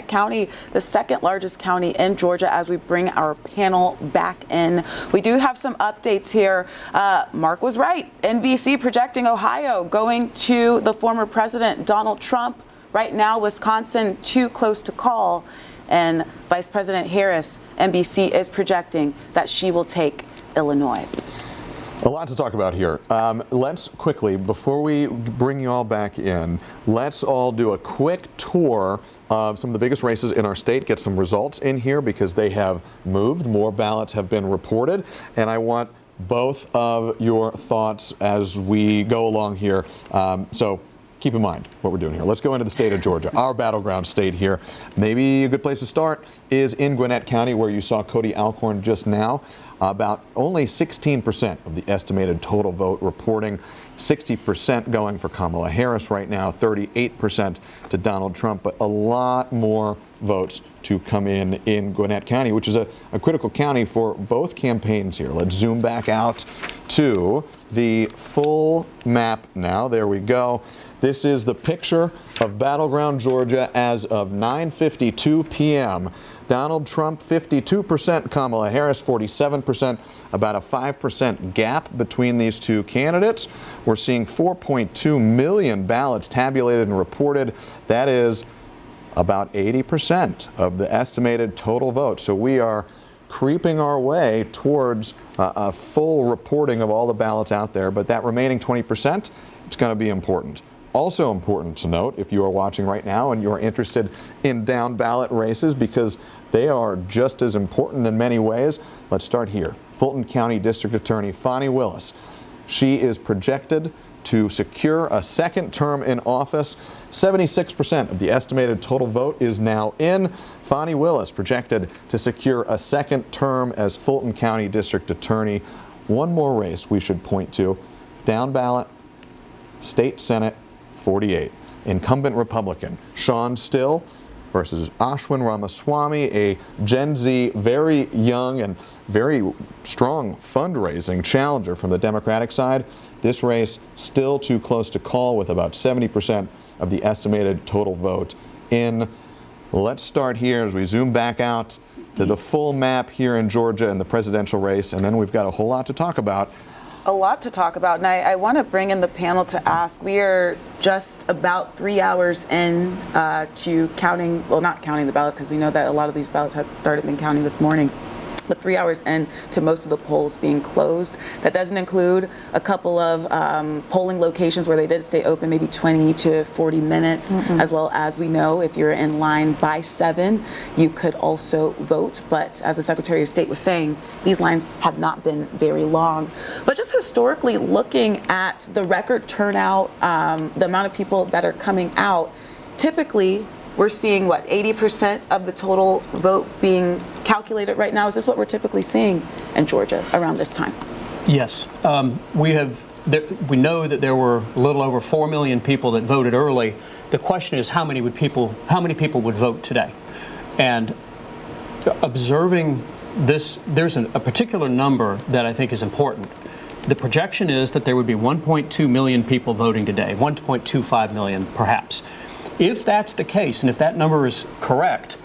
County, the second largest county in Georgia, as we bring our panel back in. We do have some updates here. Mark was right. NBC projecting Ohio going to the former president, Donald Trump. Right now, Wisconsin too close to call. And Vice President Harris, NBC is projecting that she will take Illinois. A lot to talk about here. Let's quickly, before we bring you all back in, let's all do a quick tour of some of the biggest races in our state, get some results in here because they have moved. More ballots have been reported, and I want both of your thoughts as we go along here. So keep in mind what we're doing here. Let's go into the state of Georgia, our battleground state here. Maybe a good place to start is in Gwinnett County, where you saw Cody Alcorn just now. About only 16% of the estimated total vote reporting, 60% going for Kamala Harris right now, 38% to Donald Trump, but a lot more votes to come in Gwinnett County, which is a critical county for both campaigns here. Let's zoom back out to the full map now. There we go. This is the picture of battleground Georgia as of 9:52 p.m. Donald Trump 52%, Kamala Harris 47%, about a 5% gap between these two candidates. We're seeing 4.2 million ballots tabulated and reported. That is about 80% of the estimated total vote. So we are creeping our way towards a full reporting of all the ballots out there, but that remaining 20%, it's going to be important. Also important to note, if you are watching right now and you are interested in down ballot races, because they are just as important in many ways. Let's start here. Fulton County District Attorney Fani Willis. She is projected to secure a second term in office. 76% of the estimated total vote is now in. Fani Willis projected to secure a second term as Fulton County District Attorney. One more race we should point to. Down ballot, State Senate 48. Incumbent Republican Sean Still versus Ashwin Ramaswamy, a Gen Z, very young and very strong fundraising challenger from the Democratic side. This race still too close to call with about 70% of the estimated total vote in. Let's start here as we zoom back out to the full map here in Georgia in the presidential race, and then we've got a whole lot to talk about. A lot to talk about, and I want to bring in the panel to ask. We are just about 3 hours in to counting, well, not counting the ballots, because we know that a lot of these ballots have been counting this morning. But 3 hours in to most of the polls being closed. That doesn't include a couple of polling locations where they did stay open maybe 20 to 40 minutes, as well as we know if you're in line by 7, you could also vote. But as the Secretary of State was saying, these lines have not been very long. But just historically looking at the record turnout, the amount of people that are coming out, typically we're seeing, what, 80% of the total vote being calculated right now? Is this what we're typically seeing in Georgia around this time? Yes. We know that there were a little over 4 million people that voted early. The question is how many people would vote today? And observing this, there's a particular number that I think is important. The projection is that there would be 1.2 million people voting today, 1.25 million perhaps. If that's the case, and if that number is correct,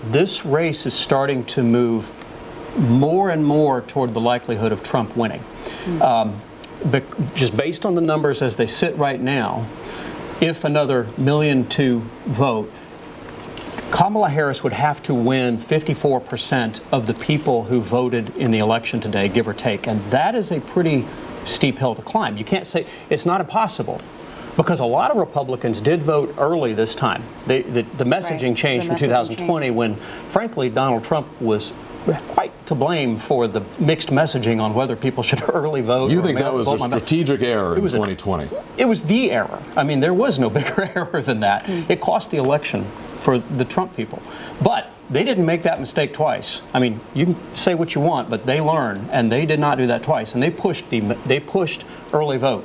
this race is starting to move more and more toward the likelihood of Trump winning. But just based on the numbers as they sit right now, if another 1.2 million vote, Kamala Harris would have to win 54% of the people who voted in the election today, give or take. And that is a pretty steep hill to climb. You can't say it's not impossible, because a lot of Republicans did vote early this time. The messaging changed from 2020 when, frankly, Donald Trump was quite to blame for the mixed messaging on whether people should early vote. You think that was a strategic error in 2020? It was the error. I mean, there was no bigger error than that. It cost the election for the Trump people. But they didn't make that mistake twice. I mean, you can say what you want, but they learn, and they did not do that twice. And they pushed early vote.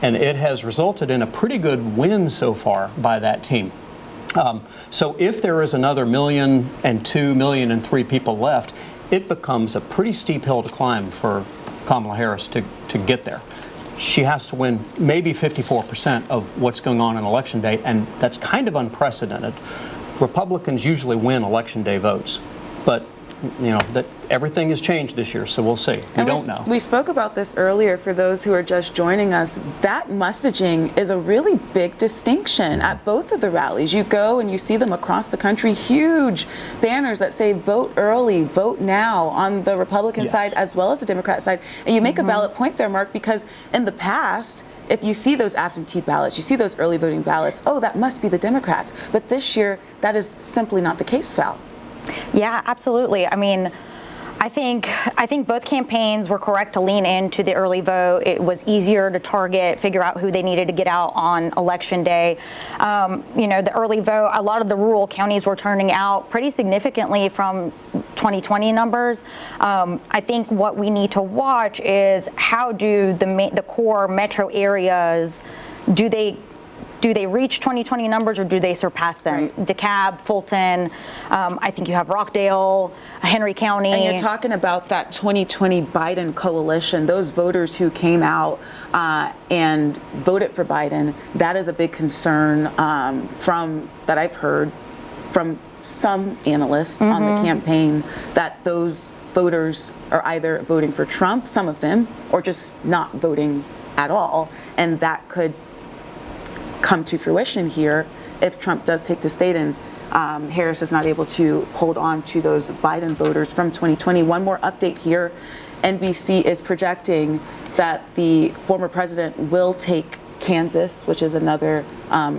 And it has resulted in a pretty good win so far by that team. So if there is another 1.2 million, 1.3 million people left, it becomes a pretty steep hill to climb for Kamala Harris to get there. She has to win maybe 54% of what's going on Election Day, and that's kind of unprecedented. Republicans usually win election day votes, but that everything has changed this year, so we'll see. We don't know. We spoke about this earlier for those who are just joining us. That messaging is a really big distinction at both of the rallies. You go and you see them across the country, huge banners that say vote early, vote now on the Republican side as well as the Democrat side. And you make a valid point there, Mark, because in the past, if you see those absentee ballots, you see those early voting ballots, oh, that must be the Democrats. But this year, that is simply not the case, Val. Yeah, absolutely. I mean, I think both campaigns were correct to lean into the early vote. It was easier to target, figure out who they needed to get out on election day. The early vote, a lot of the rural counties were turning out pretty significantly from 2020 numbers. I think what we need to watch is how do the core metro areas, do they reach 2020 numbers or do they surpass them? Right. DeKalb, Fulton, I think you have Rockdale, Henry County. And you're talking about that 2020 Biden coalition, those voters who came out and voted for Biden. That is a big concern that I've heard from some analysts on the campaign, that those voters are either voting for Trump, some of them, or just not voting at all. And that could come to fruition here if Trump does take the state and Harris is not able to hold on to those Biden voters from 2020. One more update here. NBC is projecting that the former president will take Kansas, which is another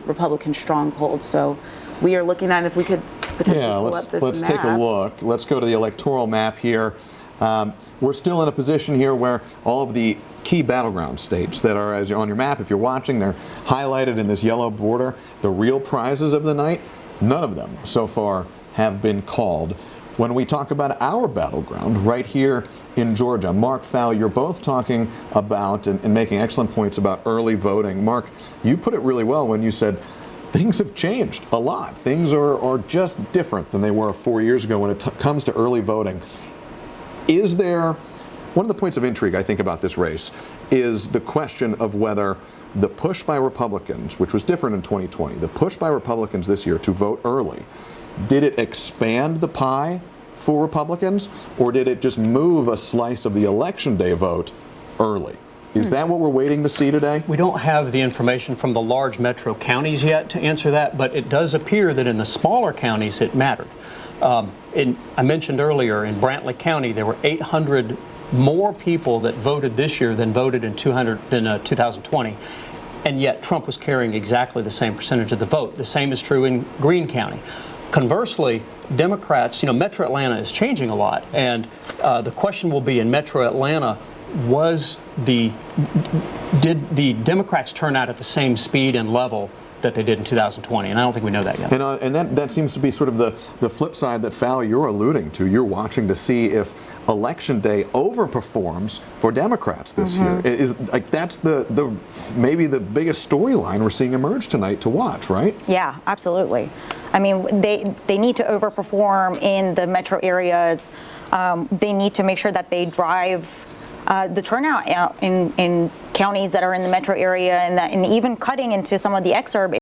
Republican stronghold. So we are looking at if we could potentially pull up this let's map. take a look. Let's go to the electoral map here. We're still in a position here where all of the key battleground states that are as on your map, if you're watching, they're highlighted in this yellow border. The real prizes of the night, none of them so far have been called. When we talk about our battleground right here in Georgia, Mark, Fowl, you're both talking about and making excellent points about early voting. Mark, you put it really well when you said things have changed a lot. Things are just different than they were 4 years ago when it comes to early voting. Is there one of the points of intrigue, I think, about this race is the question of whether the push by Republicans, which was different in 2020, the push by Republicans this year to vote early, did it expand the pie for Republicans, or did it just move a slice of the election day vote early? Is that what we're waiting to see today? We don't have the information from the large metro counties yet to answer that, but it does appear that in the smaller counties it mattered. I mentioned earlier in Brantley County there were 800 more people that voted this year than voted in 2020, and yet Trump was carrying exactly the same percentage of the vote. The same is true in Greene County. Conversely, Democrats, Metro Atlanta is changing a lot, and the question will be in Metro Atlanta, did the Democrats turn out at the same speed and level that they did in 2020, and I don't think we know that yet. And that seems to be sort of the flip side that, Fowl, you're alluding to. You're watching to see if Election Day overperforms for Democrats this year. That's maybe the biggest storyline we're seeing emerge tonight to watch, right? Yeah, absolutely. I mean, they need to overperform in the metro areas. They need to make sure that they drive the turnout out in counties that are in the metro area and even cutting into some of the exurb